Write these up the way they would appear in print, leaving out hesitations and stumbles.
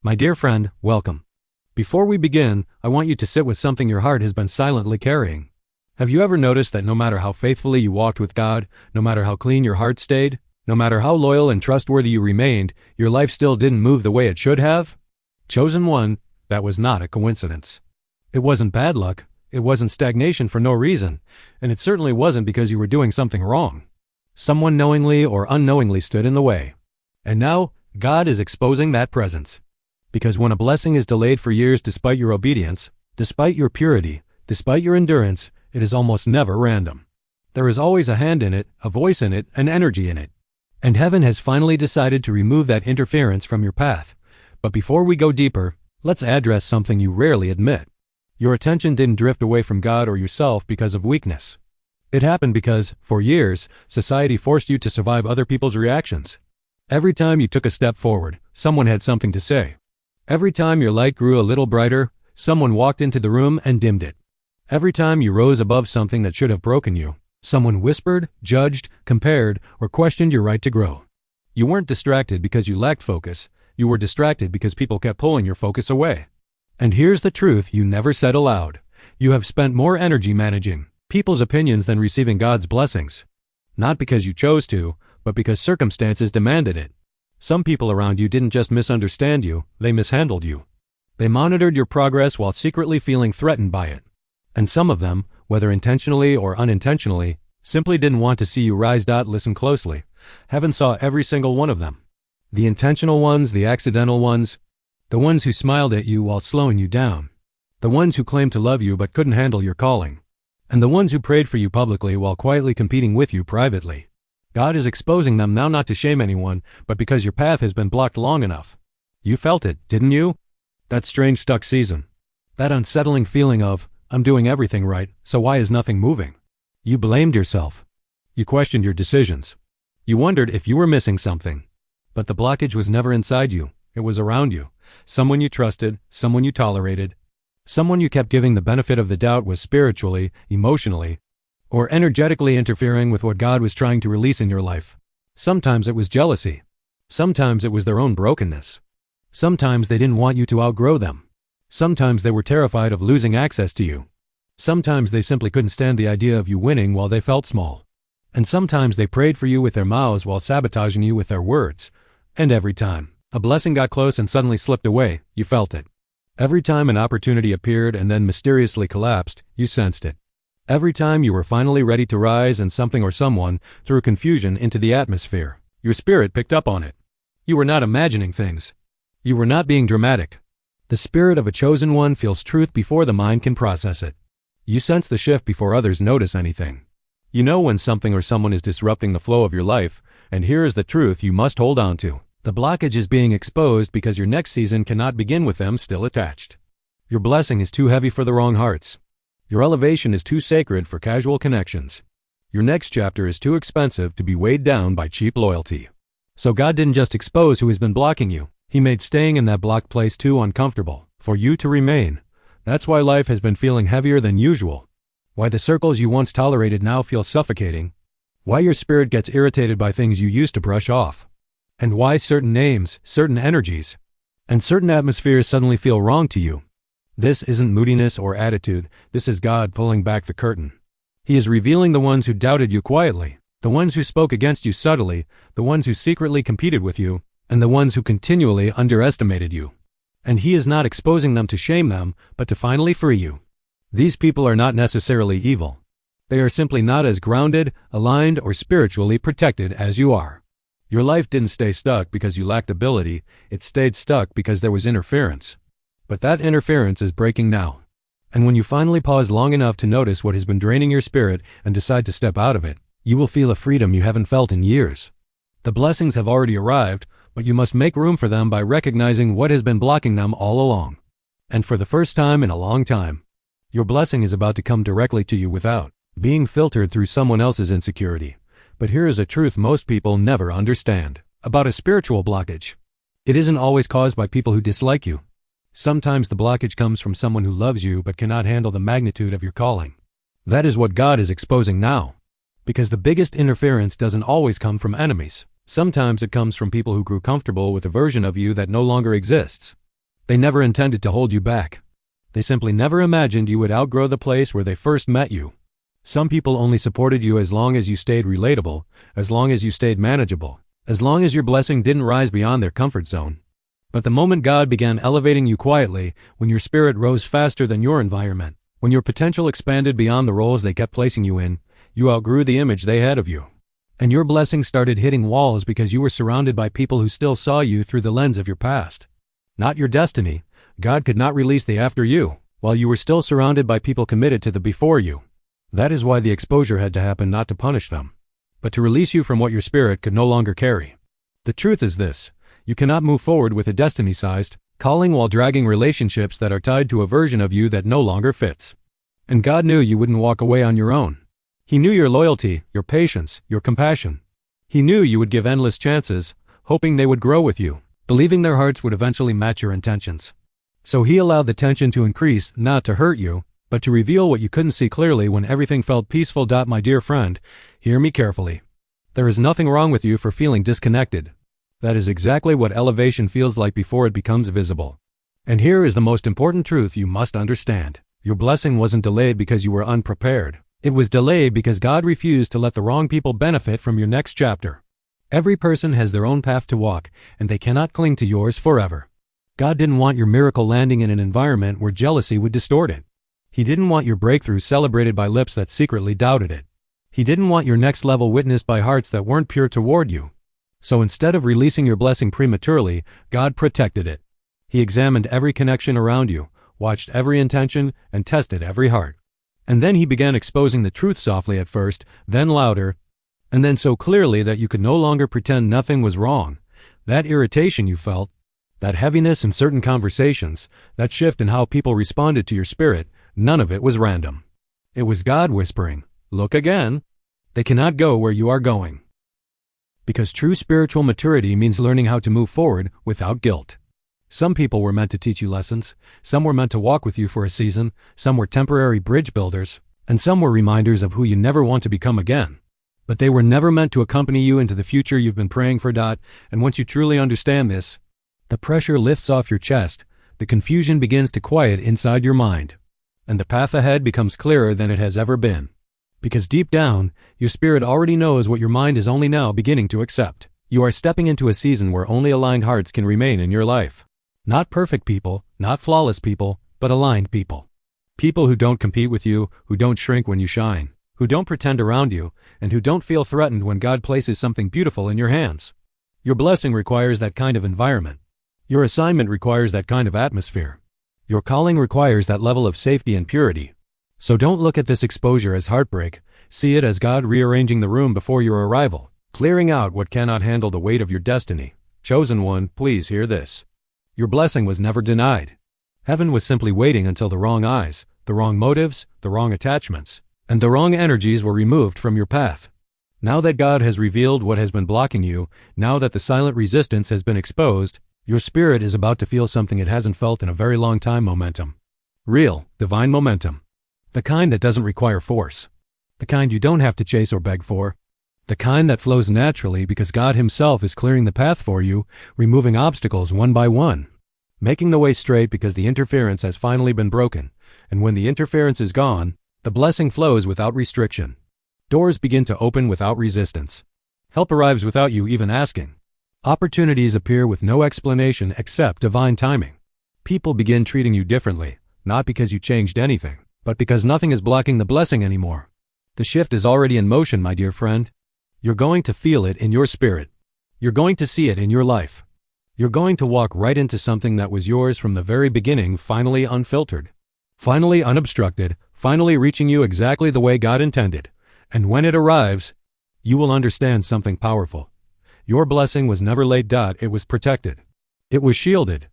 My dear friend, welcome. Before we begin, I want you to sit with something your heart has been silently carrying. Have you ever noticed that no matter how faithfully you walked with God, no matter how clean your heart stayed, no matter how loyal and trustworthy you remained, your life still didn't move the way it should have? Chosen one, that was not a coincidence. It wasn't bad luck, it wasn't stagnation for no reason, and it certainly wasn't because you were doing something wrong. Someone knowingly or unknowingly stood in the way. And now, God is exposing that presence. Because when a blessing is delayed for years despite your obedience, despite your purity, despite your endurance, it is almost never random. There is always a hand in it, a voice in it, an energy in it. And heaven has finally decided to remove that interference from your path. But before we go deeper, let's address something you rarely admit. Your attention didn't drift away from God or yourself because of weakness. It happened because, for years, society forced you to survive other people's reactions. Every time you took a step forward, someone had something to say. Every time your light grew a little brighter, someone walked into the room and dimmed it. Every time you rose above something that should have broken you, someone whispered, judged, compared, or questioned your right to grow. You weren't distracted because you lacked focus. You were distracted because people kept pulling your focus away. And here's the truth you never said aloud. You have spent more energy managing people's opinions than receiving God's blessings. Not because you chose to, but because circumstances demanded it. Some people around you didn't just misunderstand you, they mishandled you. They monitored your progress while secretly feeling threatened by it. And some of them, whether intentionally or unintentionally, simply didn't want to see you rise. Listen closely. Heaven saw every single one of them. The intentional ones, the accidental ones, the ones who smiled at you while slowing you down, the ones who claimed to love you but couldn't handle your calling, and the ones who prayed for you publicly while quietly competing with you privately. God is exposing them now not to shame anyone, but because your path has been blocked long enough. You felt it, didn't you? That strange stuck season. That unsettling feeling of, I'm doing everything right, so why is nothing moving? You blamed yourself. You questioned your decisions. You wondered if you were missing something. But the blockage was never inside you, it was around you. Someone you trusted, someone you tolerated, someone you kept giving the benefit of the doubt was spiritually, emotionally, or energetically interfering with what God was trying to release in your life. Sometimes it was jealousy. Sometimes it was their own brokenness. Sometimes they didn't want you to outgrow them. Sometimes they were terrified of losing access to you. Sometimes they simply couldn't stand the idea of you winning while they felt small. And sometimes they prayed for you with their mouths while sabotaging you with their words. And every time a blessing got close and suddenly slipped away, you felt it. Every time an opportunity appeared and then mysteriously collapsed, you sensed it. Every time you were finally ready to rise and something or someone threw confusion into the atmosphere, your spirit picked up on it. You were not imagining things. You were not being dramatic. The spirit of a chosen one feels truth before the mind can process it. You sense the shift before others notice anything. You know when something or someone is disrupting the flow of your life, and here is the truth you must hold on to. The blockage is being exposed because your next season cannot begin with them still attached. Your blessing is too heavy for the wrong hearts. Your elevation is too sacred for casual connections. Your next chapter is too expensive to be weighed down by cheap loyalty. So God didn't just expose who has been blocking you. He made staying in that blocked place too uncomfortable for you to remain. That's why life has been feeling heavier than usual. Why the circles you once tolerated now feel suffocating. Why your spirit gets irritated by things you used to brush off. And why certain names, certain energies, and certain atmospheres suddenly feel wrong to you. This isn't moodiness or attitude, this is God pulling back the curtain. He is revealing the ones who doubted you quietly, the ones who spoke against you subtly, the ones who secretly competed with you, and the ones who continually underestimated you. And He is not exposing them to shame them, but to finally free you. These people are not necessarily evil. They are simply not as grounded, aligned, or spiritually protected as you are. Your life didn't stay stuck because you lacked ability, it stayed stuck because there was interference. But that interference is breaking now. And when you finally pause long enough to notice what has been draining your spirit and decide to step out of it, you will feel a freedom you haven't felt in years. The blessings have already arrived, but you must make room for them by recognizing what has been blocking them all along. And for the first time in a long time, your blessing is about to come directly to you without being filtered through someone else's insecurity. But here is a truth most people never understand about a spiritual blockage. It isn't always caused by people who dislike you. Sometimes the blockage comes from someone who loves you but cannot handle the magnitude of your calling. That is what God is exposing now. Because the biggest interference doesn't always come from enemies. Sometimes it comes from people who grew comfortable with a version of you that no longer exists. They never intended to hold you back. They simply never imagined you would outgrow the place where they first met you. Some people only supported you as long as you stayed relatable, as long as you stayed manageable, as long as your blessing didn't rise beyond their comfort zone. But the moment God began elevating you quietly, when your spirit rose faster than your environment, when your potential expanded beyond the roles they kept placing you in, you outgrew the image they had of you. And your blessing started hitting walls because you were surrounded by people who still saw you through the lens of your past. Not your destiny. God could not release the after you, while you were still surrounded by people committed to the before you. That is why the exposure had to happen, not to punish them, but to release you from what your spirit could no longer carry. The truth is this: you cannot move forward with a destiny-sized calling while dragging relationships that are tied to a version of you that no longer fits. And God knew you wouldn't walk away on your own. He knew your loyalty, your patience, your compassion. He knew you would give endless chances, hoping they would grow with you, believing their hearts would eventually match your intentions. So He allowed the tension to increase, not to hurt you, but to reveal what you couldn't see clearly when everything felt peaceful. My dear friend, hear me carefully. There is nothing wrong with you for feeling disconnected. That is exactly what elevation feels like before it becomes visible. And here is the most important truth you must understand. Your blessing wasn't delayed because you were unprepared. It was delayed because God refused to let the wrong people benefit from your next chapter. Every person has their own path to walk, and they cannot cling to yours forever. God didn't want your miracle landing in an environment where jealousy would distort it. He didn't want your breakthrough celebrated by lips that secretly doubted it. He didn't want your next level witnessed by hearts that weren't pure toward you. So instead of releasing your blessing prematurely, God protected it. He examined every connection around you, watched every intention, and tested every heart. And then He began exposing the truth softly at first, then louder, and then so clearly that you could no longer pretend nothing was wrong. That irritation you felt, that heaviness in certain conversations, that shift in how people responded to your spirit, none of it was random. It was God whispering, "Look again." They cannot go where you are going. Because true spiritual maturity means learning how to move forward without guilt. Some people were meant to teach you lessons, some were meant to walk with you for a season, some were temporary bridge builders, and some were reminders of who you never want to become again. But they were never meant to accompany you into the future you've been praying for. And once you truly understand this, the pressure lifts off your chest, the confusion begins to quiet inside your mind, and the path ahead becomes clearer than it has ever been. Because deep down, your spirit already knows what your mind is only now beginning to accept. You are stepping into a season where only aligned hearts can remain in your life. Not perfect people, not flawless people, but aligned people. People who don't compete with you, who don't shrink when you shine, who don't pretend around you, and who don't feel threatened when God places something beautiful in your hands. Your blessing requires that kind of environment. Your assignment requires that kind of atmosphere. Your calling requires that level of safety and purity. So don't look at this exposure as heartbreak. See it as God rearranging the room before your arrival, clearing out what cannot handle the weight of your destiny. Chosen one, please hear this. Your blessing was never denied. Heaven was simply waiting until the wrong eyes, the wrong motives, the wrong attachments, and the wrong energies were removed from your path. Now that God has revealed what has been blocking you, now that the silent resistance has been exposed, your spirit is about to feel something it hasn't felt in a very long time. Momentum. Real, divine momentum. The kind that doesn't require force. The kind you don't have to chase or beg for. The kind that flows naturally because God Himself is clearing the path for you, removing obstacles one by one, making the way straight because the interference has finally been broken. And when the interference is gone, the blessing flows without restriction. Doors begin to open without resistance. Help arrives without you even asking. Opportunities appear with no explanation except divine timing. People begin treating you differently, not because you changed anything, but because nothing is blocking the blessing anymore. The shift is already in motion, my dear friend. You're going to feel it in your spirit. You're going to see it in your life. You're going to walk right into something that was yours from the very beginning, finally unfiltered, finally unobstructed, finally reaching you exactly the way God intended. And when it arrives, you will understand something powerful. Your blessing was never laid. It was protected. It was shielded.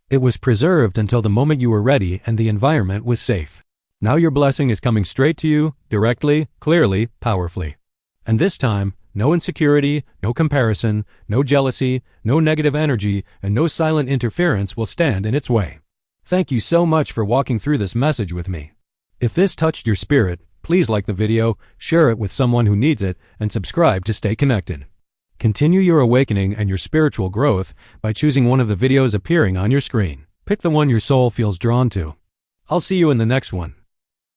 It was preserved until the moment you were ready and the environment was safe. Now your blessing is coming straight to you, directly, clearly, powerfully. And this time, no insecurity, no comparison, no jealousy, no negative energy, and no silent interference will stand in its way. Thank you so much for walking through this message with me. If this touched your spirit, please like the video, share it with someone who needs it, and subscribe to stay connected. Continue your awakening and your spiritual growth by choosing one of the videos appearing on your screen. Pick the one your soul feels drawn to. I'll see you in the next one.